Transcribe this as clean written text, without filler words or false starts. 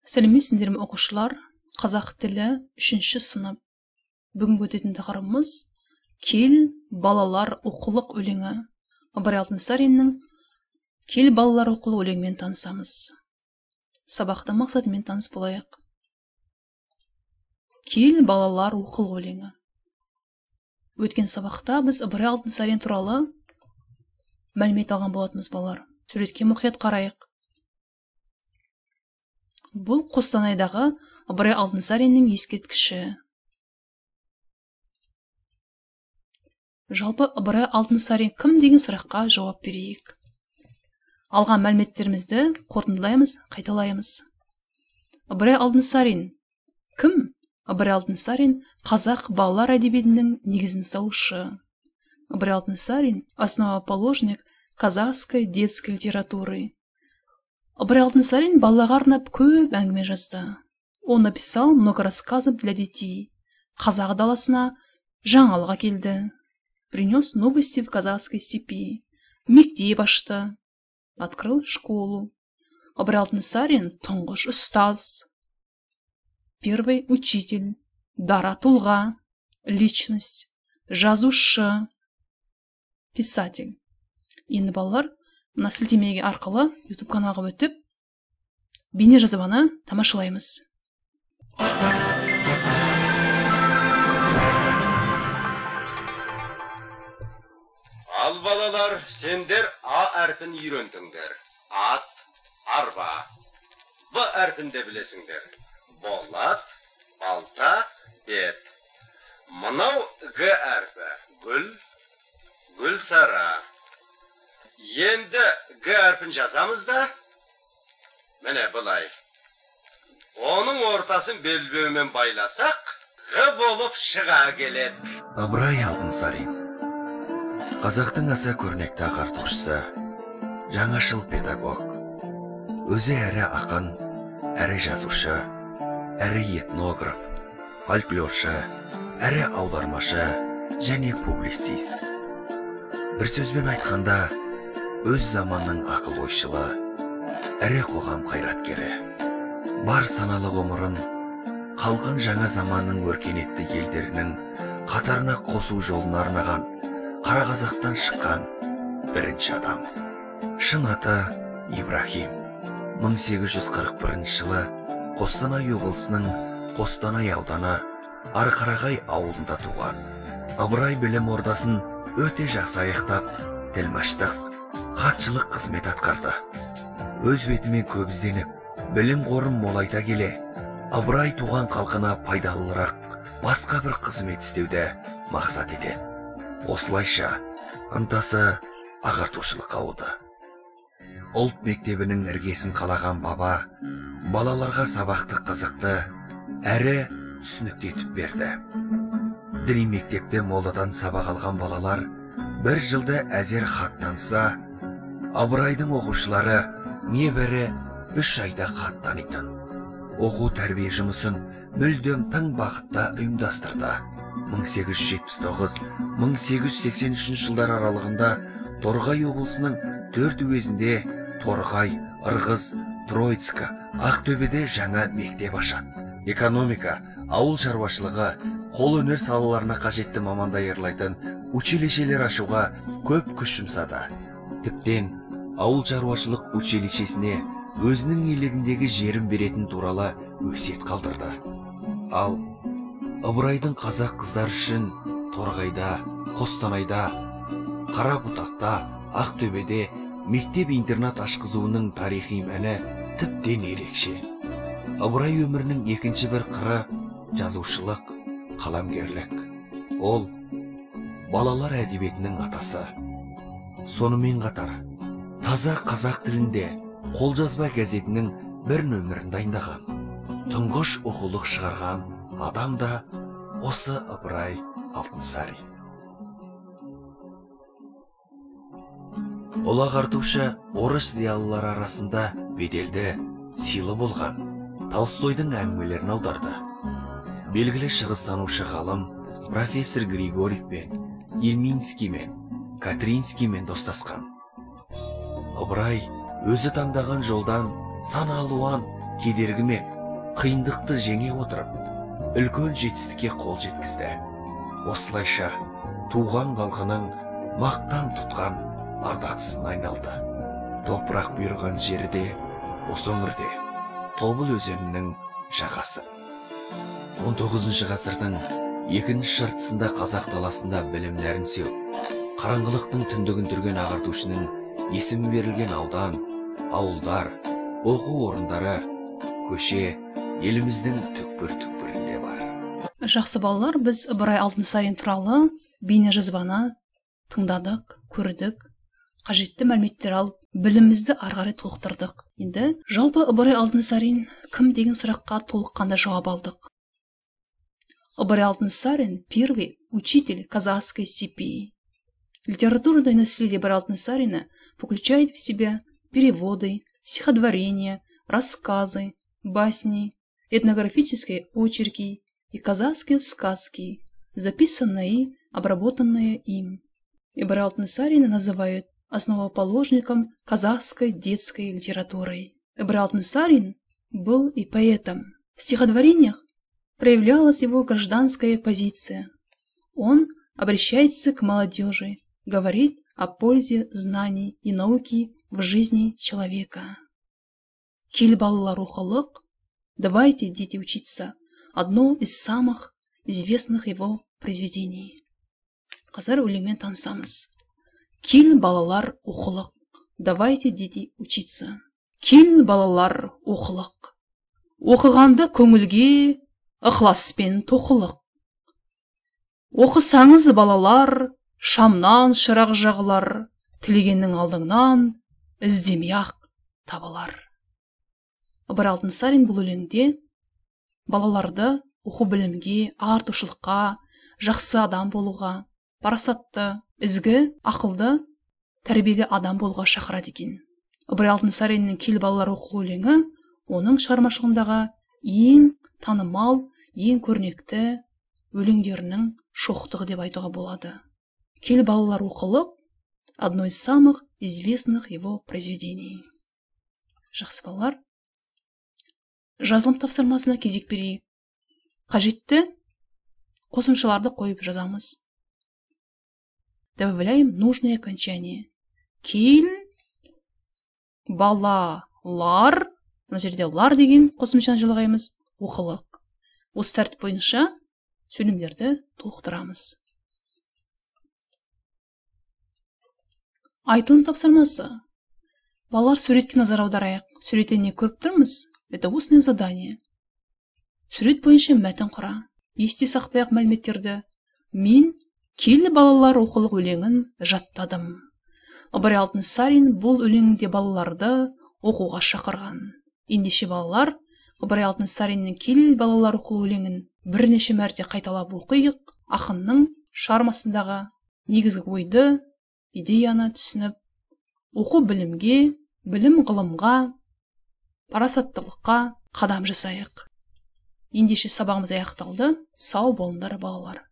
Сәлеметсіңдер ме оқушылар? Қазақ тілі 3-ші сынып. Бүгінгі өтетін тақырыбымыз Кел балалар оқулық өлеңі. Ыбырай Алтынсариннің Кел балалар оқулық өлеңімен танысамыз. Сабақтың мақсатымен таныс болайық. Кел балалар оқулық өлеңі. Өткен сабақта біз Ыбырай Алтынсарин туралы мәлімет алған болатынбыз балалар. Суретке мұқият қарайық. Бұл Қостанайдағы Ыбырай Алтынсариннің ескерткіші. Жалпы Ыбырай Алтынсарин кім деген сұраққа жауап берейік. Алған мәліметтерімізді қорытындылаймыз, қайталаймыз. Ыбырай Алтынсарин кім? Ыбырай Алтынсарин қазақ балалар әдебиетінің негізін салушы. Ыбырай Алтынсарин основоположник казахской детской литературы. Ыбырай Алтынсарин балаларға арнап көп әңгіме жазды. Он написал много рассказов для детей. Қазақ даласына жаңалық әкелді. Принес новости в казахской степи. Мектеп ашты. Открыл школу. Ыбырай Алтынсарин тұңғыш ұстаз. Первый учитель. Дара тұлға. Личность. Жазушы. Писатель. Енді балалар, мына сілтемеге арқылы YouTube каналға өтіп, бейне жазбаны тамашалаймыз. Ал балалар, сендер А әрпін үйрендіңдер. Ат, арба. Б әрпін де білесіңдер. Болат, балта, бет. Мынау Г әрпі. Гүл, гүл сара. Енді Г әрпін жазамыз да, міне бұлай. Оның ортасын белбеумен байласақ, Г болып шыға келеді. Ыбырай Алтынсарин қазақтың аса көрнекті ағартушысы, жаңашыл педагог. Өзі әрі ақын, әрі жазушы, әрі этнограф, фольклоршы, әрі аудармашы және публицист. Bir сөзбен айтқанда, өз заманның ақыл ойшылы, әрі қоғам қайраткері. Бар саналы ғұмырын қалған жаңа заманның өркениетті елдерінің қатарына қосу жолын арнаған қара қазақтан шыққан бірінші адам. Шын аты Ибрахим. 1841 жылы Қостанай облысының Қостанай ауданы Арқарағай ауылында туған. Ыбырай білім ордасын өте жақсы аяқтап, тілмаштық, хатшылық қызмет атқарды. Өз бетімен көп ізденіп, білім қорын молайта келе, Ыбырай туған халқына пайдалырақ басқа бір қызмет істеуді мақсат етеді. Осылайша ынтасы ағартушылыққа ауды. Ұлт мектебінің іргесін қалаған баба балаларға сабақты қызықты әрі түсінікті етіп берді. Діни мектепте молдадан сабақ алған балалар бір жылда әзер хат таныса, Ыбырайдың оқушылары небәрі 3 айда хат танитын. Оқу тәрбие жұмысын мүлдем тың бағытта ұйымдастырды. 1879-1883 жылдар аралығында Торғай облысының 4 уезінде Торғай, Ырғыз, Троицка, Ақтөбеде жаңа мектеп ашады. Экономика, ауыл шаруашылығы, қол өнер салаларына қажетті маман даярлайтын училищелер ашуға көп күш жұмсады. Тіптен ауыл шаруашылық училищесіне өзінің иелігіндегі жерін беретін туралы өсиет қалдырды. Ал Ыбырайдың қазақ қыздар үшін Торғайда, Қостанайда, Қарабұтақта, Ақтөбеде мектеп-интернат ашқызуының тарихи мәні тіптен ерекше. Ыбырай өмірінің екінші бір қыры жазушылық, қаламгерлік. Ол балалар әдебиетінің атасы. Сонымен қатар, таза қазақ тілінде қолжазба газетінің бір нөмірін дайындаған. Тұңғыш оқулық шығарған адам да осы Ыбырай Алтынсарин. Ол ағартушы орыс зиялылары арасында беделді, сыйлы болған. Толстойдың әңгімелерін аударды. Белгілі шығыстанушы ғалым профессор Григорьевпен, Ильминскиймен, Катринскиймен достасқан. Ыбырай өзі таңдаған жолдан сан алуан кедергі мен қиындықты жеңе отырып, үлкен жетістікке қол жеткізді. Осылайша туған халқының мақтан тұтқан ардақтысына айналды. Топырақ бұйырған жерде, осы өңірде Тобыл өзенінің жағасы. 19 ғасырдың екінші жартысында қазақ даласында білім нәрін сеуіп, қараңғылықтың түндігін түрген ағартушының есімі берілген аудан, ауылдар, оқу орындары, көше еліміздің түкпір-түкпірінде бар. Жақсы балалар, біз Ыбырай Алтынсарин туралы бейне жазбаны тыңдадық, көрдік, қажетті мәліметтер алып, білімімізді ары қарай толықтырдық. Енді жалпы Ыбырай Алтынсарин кім деген сұраққа толыққанда жауап алдық. Ыбырай Алтынсарин – первый учитель казахской степи. Литературное наследие Ыбырая Алтынсарина включает в себя переводы, стихотворения, рассказы, басни, этнографические очерки и казахские сказки, записанные и обработанные им. Ыбырай Алтынсарина называют основоположником казахской детской литературы. Ыбырай Алтынсарин был и поэтом. В стихотворениях проявлялась его гражданская позиция. Он обращается к молодежи, говорит о пользе знаний и науки в жизни человека. Кел балалар оқылық, давайте, дети, учиться. Одно из самых известных его произведений. Қазір өлеңмен танысамыз. Кел балалар оқылық, давайте, дети, учиться. Кел балалар оқылық. Оқығанды көңілге ықыласпен тоқылық. Оқысаңыз балалар, шамнан шырақ жағылар, тілегеннің алдыңнан іздемей-ақ табылар. Ыбырай Алтынсарин бұл өлеңде балаларды оқу білімге, ағартушылыққа, жақсы адам болуға, парасатты, ізгі, ақылды, тәрбиелі адам болуға шақырады екен. Ыбырай Алтынсариннің Кел балалар оқылы өлеңі оның шығармашылығындағы ең танымал, ең көрнекті өлеңдерінің шоқтығы деп айтуға болады. Кел балалар оқылық – одно из самых известных его произведений. Жақсы балалар, жазылым тапсырмасына кезек берейік. Қажетті қосымшаларды қойып жазамыз. Добавляем нужное окончание. Кел балалар, мына жерде лар деген қосымшаны жалғаймыз, оқылық. Осы тәртіп бойынша сөйлемдерді толықтырамыз. Айтылым тапсырмасы. Балалар, суретке назар аударайық. Суретте не көріп тұрмыз? Это устное задание. Сурет бойынша мәтін құра. Есте сақтайық мәліметтерді. Мен Кел балалар оқылық өлеңін жаттадым. Ыбырай Алтынсарин бұл өлеңде балаларды оқуға шақырған. Ендеше балалар, Ыбырай Алтынсариннің Кел балалар оқылық өлеңін бірнеше мәрте қайталап оқиық. Ақынның шығармасындағы негізгі ойды, идеяны түсініп, оқу білімге, білім ғылымға, парасаттылыққа қадам жасайық. Ендеше сабағымыз аяқталды. Сау болыңдар балалар.